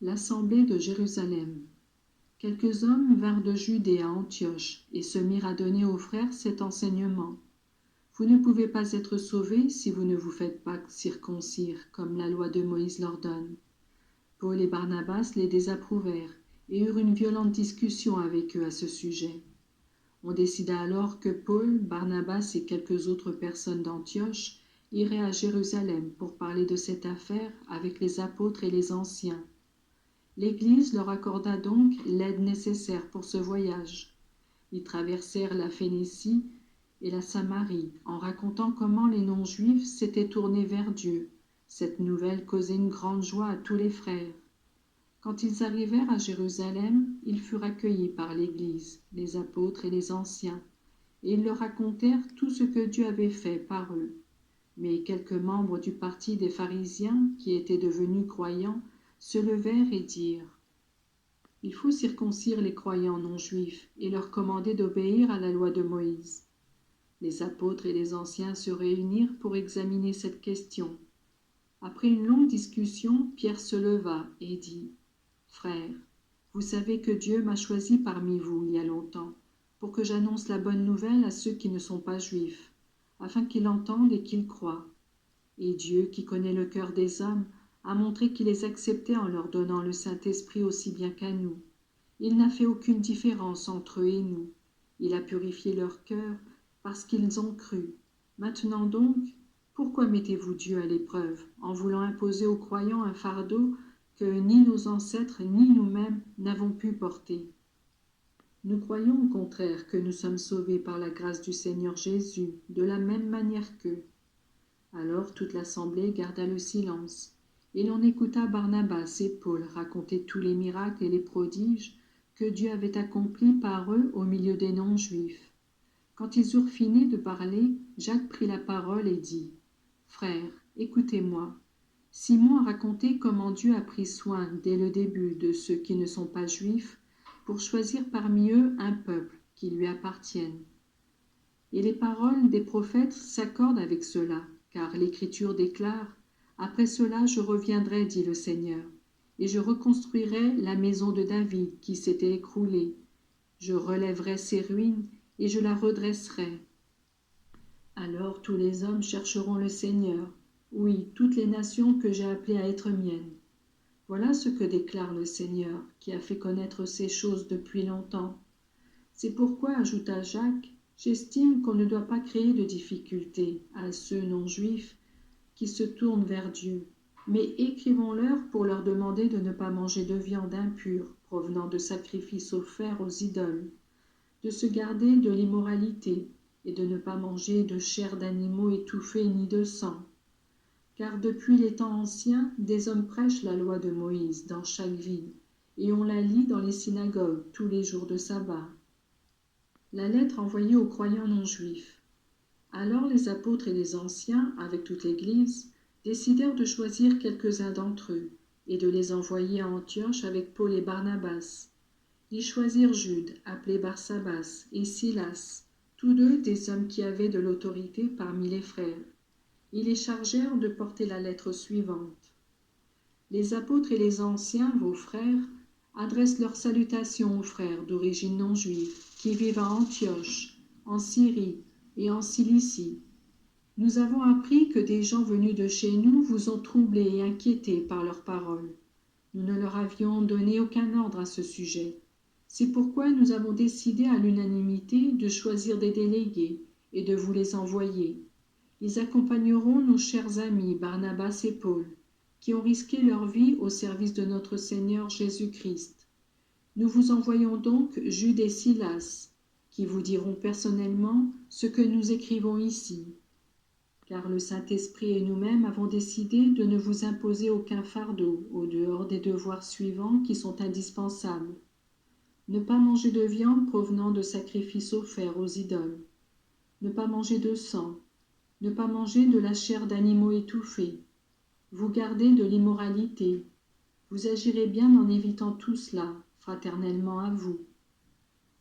L'assemblée de Jérusalem. Quelques hommes vinrent de Judée à Antioche et se mirent à donner aux frères cet enseignement. Vous ne pouvez pas être sauvés si vous ne vous faites pas circoncire, comme la loi de Moïse l'ordonne. Paul et Barnabas les désapprouvèrent et eurent une violente discussion avec eux à ce sujet. On décida alors que Paul, Barnabas et quelques autres personnes d'Antioche iraient à Jérusalem pour parler de cette affaire avec les apôtres et les anciens. L'Église leur accorda donc l'aide nécessaire pour ce voyage. Ils traversèrent la Phénicie et la Samarie en racontant comment les non-juifs s'étaient tournés vers Dieu. Cette nouvelle causait une grande joie à tous les frères. Quand ils arrivèrent à Jérusalem, ils furent accueillis par l'Église, les apôtres et les anciens, et ils leur racontèrent tout ce que Dieu avait fait par eux. Mais quelques membres du parti des pharisiens, qui étaient devenus croyants, se levèrent et dirent : « Il faut circoncire les croyants non-juifs et leur commander d'obéir à la loi de Moïse. » Les apôtres et les anciens se réunirent pour examiner cette question. Après une longue discussion, Pierre se leva et dit : « Frères, vous savez que Dieu m'a choisi parmi vous il y a longtemps pour que j'annonce la bonne nouvelle à ceux qui ne sont pas juifs, afin qu'ils l'entendent et qu'ils croient. Et Dieu, qui connaît le cœur des hommes, a montré qu'il les acceptait en leur donnant le Saint-Esprit aussi bien qu'à nous. Il n'a fait aucune différence entre eux et nous. Il a purifié leur cœur parce qu'ils ont cru. Maintenant donc, pourquoi mettez-vous Dieu à l'épreuve en voulant imposer aux croyants un fardeau que ni nos ancêtres ni nous-mêmes n'avons pu porter ? Nous croyons au contraire que nous sommes sauvés par la grâce du Seigneur Jésus, de la même manière qu'eux. » Alors toute l'assemblée garda le silence, et l'on écouta Barnabas et Paul raconter tous les miracles et les prodiges que Dieu avait accomplis par eux au milieu des non-juifs. Quand ils eurent fini de parler, Jacques prit la parole et dit : « Frères, écoutez-moi. Simon a raconté comment Dieu a pris soin dès le début de ceux qui ne sont pas juifs pour choisir parmi eux un peuple qui lui appartienne. Et les paroles des prophètes s'accordent avec cela, car l'Écriture déclare : « Après cela, je reviendrai, dit le Seigneur, et je reconstruirai la maison de David qui s'était écroulée. Je relèverai ses ruines et je la redresserai. Alors tous les hommes chercheront le Seigneur, oui, toutes les nations que j'ai appelées à être miennes. Voilà ce que déclare le Seigneur, qui a fait connaître ces choses depuis longtemps. C'est pourquoi, ajouta Jacques, j'estime qu'on ne doit pas créer de difficultés à ceux non-juifs qui se tournent vers Dieu, mais écrivons-leur pour leur demander de ne pas manger de viande impure provenant de sacrifices offerts aux idoles, de se garder de l'immoralité et de ne pas manger de chair d'animaux étouffés ni de sang. Car depuis les temps anciens, des hommes prêchent la loi de Moïse dans chaque ville, et on la lit dans les synagogues tous les jours de sabbat. » La lettre envoyée aux croyants non-juifs. Alors les apôtres et les anciens, avec toute l'Église, décidèrent de choisir quelques-uns d'entre eux et de les envoyer à Antioche avec Paul et Barnabas. Ils choisirent Jude, appelé Barsabas, et Silas, tous deux des hommes qui avaient de l'autorité parmi les frères. Ils les chargèrent de porter la lettre suivante. Les apôtres et les anciens, vos frères, adressent leurs salutations aux frères d'origine non juive qui vivent à Antioche, en Syrie et en Cilicie. Nous avons appris que des gens venus de chez nous vous ont troublés et inquiétés par leurs paroles. Nous ne leur avions donné aucun ordre à ce sujet. C'est pourquoi nous avons décidé à l'unanimité de choisir des délégués et de vous les envoyer. Ils accompagneront nos chers amis Barnabas et Paul, qui ont risqué leur vie au service de notre Seigneur Jésus-Christ. Nous vous envoyons donc Jude et Silas, qui vous diront personnellement ce que nous écrivons ici. Car le Saint-Esprit et nous-mêmes avons décidé de ne vous imposer aucun fardeau au dehors des devoirs suivants qui sont indispensables. Ne pas manger de viande provenant de sacrifices offerts aux idoles. Ne pas manger de sang. Ne pas manger de la chair d'animaux étouffés. Vous gardez de l'immoralité. Vous agirez bien en évitant tout cela, fraternellement à vous. »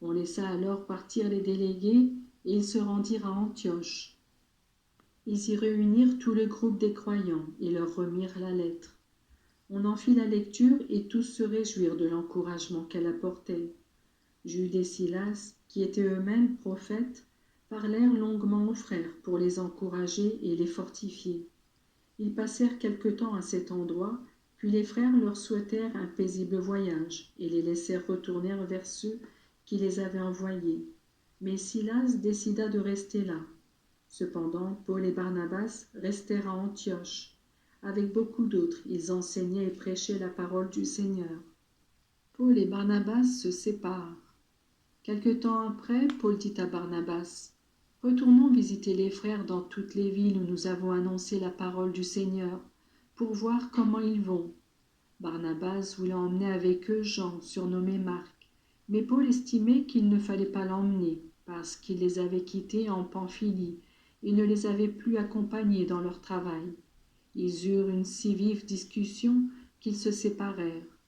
On laissa alors partir les délégués et ils se rendirent à Antioche. Ils y réunirent tout le groupe des croyants et leur remirent la lettre. On en fit la lecture et tous se réjouirent de l'encouragement qu'elle apportait. Jude et Silas, qui étaient eux-mêmes prophètes, parlèrent longuement aux frères pour les encourager et les fortifier. Ils passèrent quelque temps à cet endroit, puis les frères leur souhaitèrent un paisible voyage et les laissèrent retourner vers ceux qui les avaient envoyés. Mais Silas décida de rester là. Cependant, Paul et Barnabas restèrent à Antioche. Avec beaucoup d'autres, ils enseignaient et prêchaient la parole du Seigneur. Paul et Barnabas se séparent. Quelque temps après, Paul dit à Barnabas, « Retournons visiter les frères dans toutes les villes où nous avons annoncé la parole du Seigneur, pour voir comment ils vont. » Barnabas voulait emmener avec eux Jean, surnommé Marc, mais Paul estimait qu'il ne fallait pas l'emmener, parce qu'il les avait quittés en Pamphylie et ne les avait plus accompagnés dans leur travail. Ils eurent une si vive discussion qu'ils se séparèrent.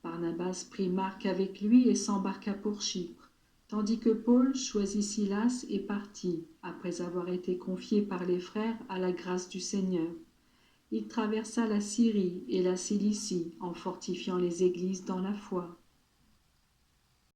Barnabas prit Marc avec lui et s'embarqua pour Chypre, tandis que Paul choisit Silas et partit, après avoir été confié par les frères à la grâce du Seigneur. Il traversa la Syrie et la Cilicie en fortifiant les églises dans la foi.